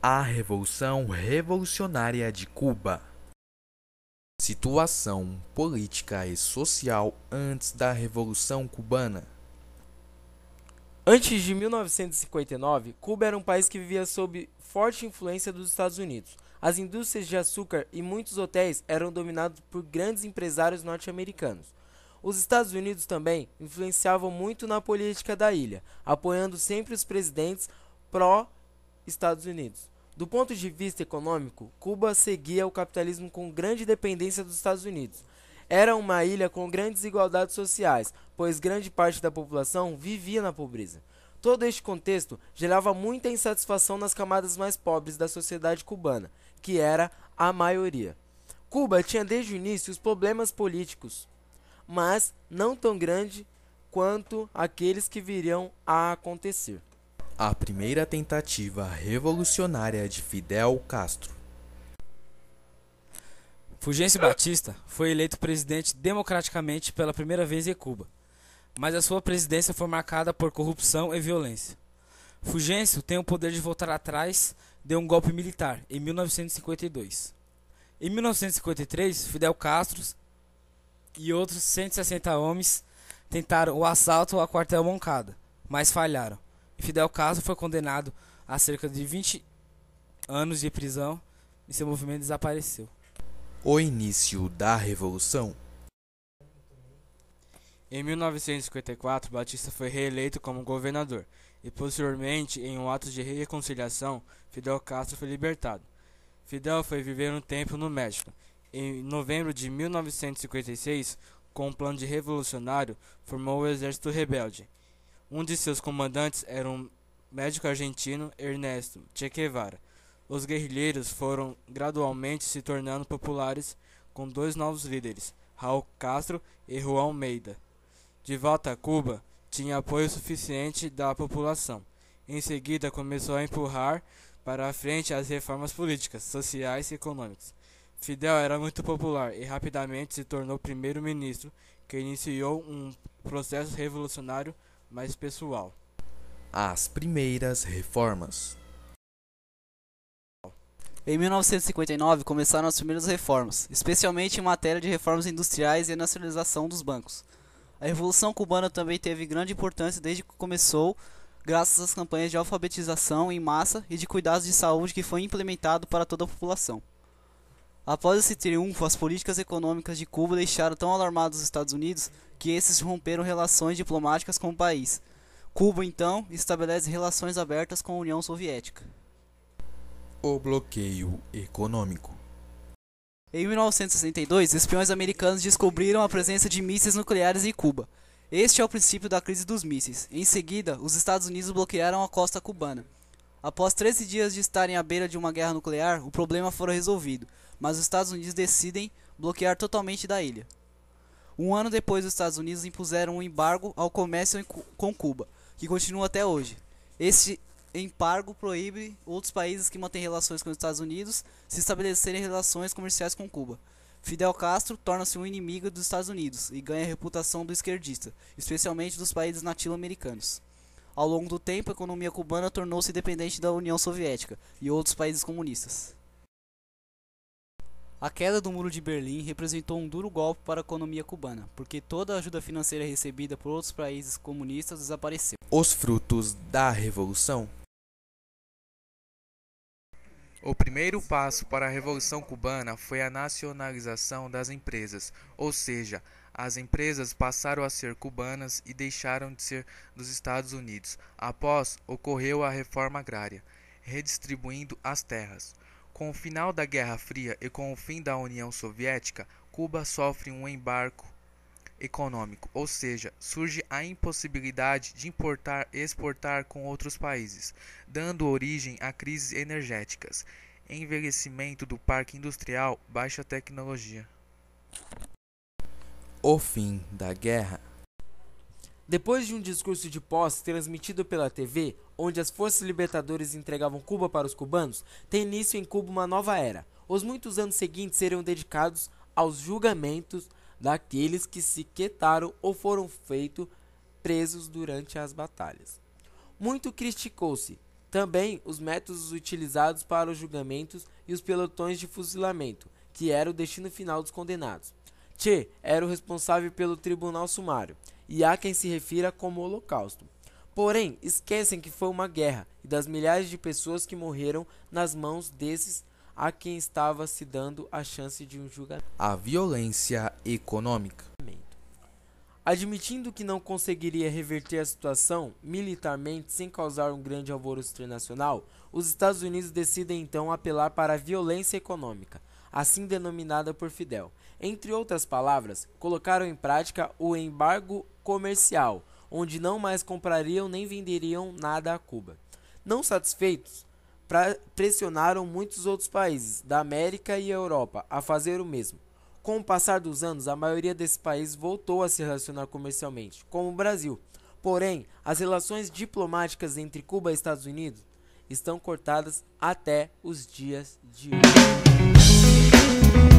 A Revolução Revolucionária de Cuba. Situação política e social antes da Revolução Cubana. Antes de 1959, Cuba era um país que vivia sob forte influência dos Estados Unidos. As indústrias de açúcar e muitos hotéis eram dominados por grandes empresários norte-americanos. Os Estados Unidos também influenciavam muito na política da ilha, apoiando sempre os presidentes pró-Estados Unidos. Do ponto de vista econômico, Cuba seguia o capitalismo com grande dependência dos Estados Unidos. Era uma ilha com grandes desigualdades sociais, pois grande parte da população vivia na pobreza. Todo este contexto gerava muita insatisfação nas camadas mais pobres da sociedade cubana, que era a maioria. Cuba tinha desde o início os problemas políticos, mas não tão grande quanto aqueles que viriam a acontecer. A primeira tentativa revolucionária de Fidel Castro. Fulgêncio Batista foi eleito presidente democraticamente pela primeira vez em Cuba, mas a sua presidência foi marcada por corrupção e violência. Fulgêncio tem o poder de voltar atrás de um golpe militar em 1952. Em 1953, Fidel Castro e outros 160 homens tentaram o assalto ao quartel Moncada, mas falharam. E Fidel Castro foi condenado a cerca de 20 anos de prisão e seu movimento desapareceu. O início da Revolução. Em 1954, Batista foi reeleito como governador e, posteriormente, em um ato de reconciliação, Fidel Castro foi libertado. Fidel foi viver um tempo no México. Em novembro de 1956, com um plano de revolucionário, formou o Exército Rebelde. Um de seus comandantes era um médico argentino, Ernesto Che Guevara. Os guerrilheiros foram gradualmente se tornando populares com dois novos líderes, Raul Castro e Juan Almeida. De volta a Cuba, tinha apoio suficiente da população. Em seguida, começou a empurrar para a frente as reformas políticas, sociais e econômicas. Fidel era muito popular e rapidamente se tornou primeiro-ministro, que iniciou um processo revolucionário mais pessoal. As primeiras reformas. Em 1959 começaram as primeiras reformas, especialmente em matéria de reformas industriais e a nacionalização dos bancos. A Revolução Cubana também teve grande importância desde que começou, graças às campanhas de alfabetização em massa e de cuidados de saúde que foi implementado para toda a população. Após esse triunfo, as políticas econômicas de Cuba deixaram tão alarmados os Estados Unidos que esses romperam relações diplomáticas com o país. Cuba, então, estabelece relações abertas com a União Soviética. O bloqueio econômico. Em 1962, espiões americanos descobriram a presença de mísseis nucleares em Cuba. Este é o princípio da crise dos mísseis. Em seguida, os Estados Unidos bloquearam a costa cubana. Após 13 dias de estarem à beira de uma guerra nuclear, o problema foi resolvido, mas os Estados Unidos decidem bloquear totalmente da ilha. Um ano depois, os Estados Unidos impuseram um embargo ao comércio com Cuba, que continua até hoje. Este embargo proíbe outros países que mantêm relações com os Estados Unidos se estabelecerem relações comerciais com Cuba. Fidel Castro torna-se um inimigo dos Estados Unidos e ganha a reputação do esquerdista, especialmente dos países latino-americanos. Ao longo do tempo, a economia cubana tornou-se dependente da União Soviética e outros países comunistas. A queda do Muro de Berlim representou um duro golpe para a economia cubana, porque toda a ajuda financeira recebida por outros países comunistas desapareceu. Os frutos da Revolução. O primeiro passo para a Revolução Cubana foi a nacionalização das empresas, ou seja, as empresas passaram a ser cubanas e deixaram de ser dos Estados Unidos. Após, ocorreu a reforma agrária, redistribuindo as terras. Com o final da Guerra Fria e com o fim da União Soviética, Cuba sofre um embargo econômico, ou seja, surge a impossibilidade de importar e exportar com outros países, dando origem a crises energéticas, envelhecimento do parque industrial, baixa tecnologia. O fim da guerra. Depois de um discurso de posse transmitido pela TV, onde as forças libertadoras entregavam Cuba para os cubanos, tem início em Cuba uma nova era. Os muitos anos seguintes seriam dedicados aos julgamentos daqueles que se quietaram ou foram feitos presos durante as batalhas. Muito criticou-se Também os métodos utilizados para os julgamentos e os pelotões de fuzilamento, que era o destino final dos condenados. Che era o responsável pelo tribunal sumário, e há quem se refira como Holocausto. Porém, esquecem que foi uma guerra e das milhares de pessoas que morreram nas mãos desses a quem estava se dando a chance de um julgamento. A violência econômica. Admitindo que não conseguiria reverter a situação militarmente sem causar um grande alvoroço internacional, os Estados Unidos decidem então apelar para a violência econômica, assim denominada por Fidel. Entre outras palavras, colocaram em prática o embargo comercial, onde não mais comprariam nem venderiam nada a Cuba. Não satisfeitos, pressionaram muitos outros países da América e Europa a fazer o mesmo. Com o passar dos anos, a maioria desses países voltou a se relacionar comercialmente, como o Brasil. Porém, as relações diplomáticas entre Cuba e Estados Unidos estão cortadas até os dias de hoje.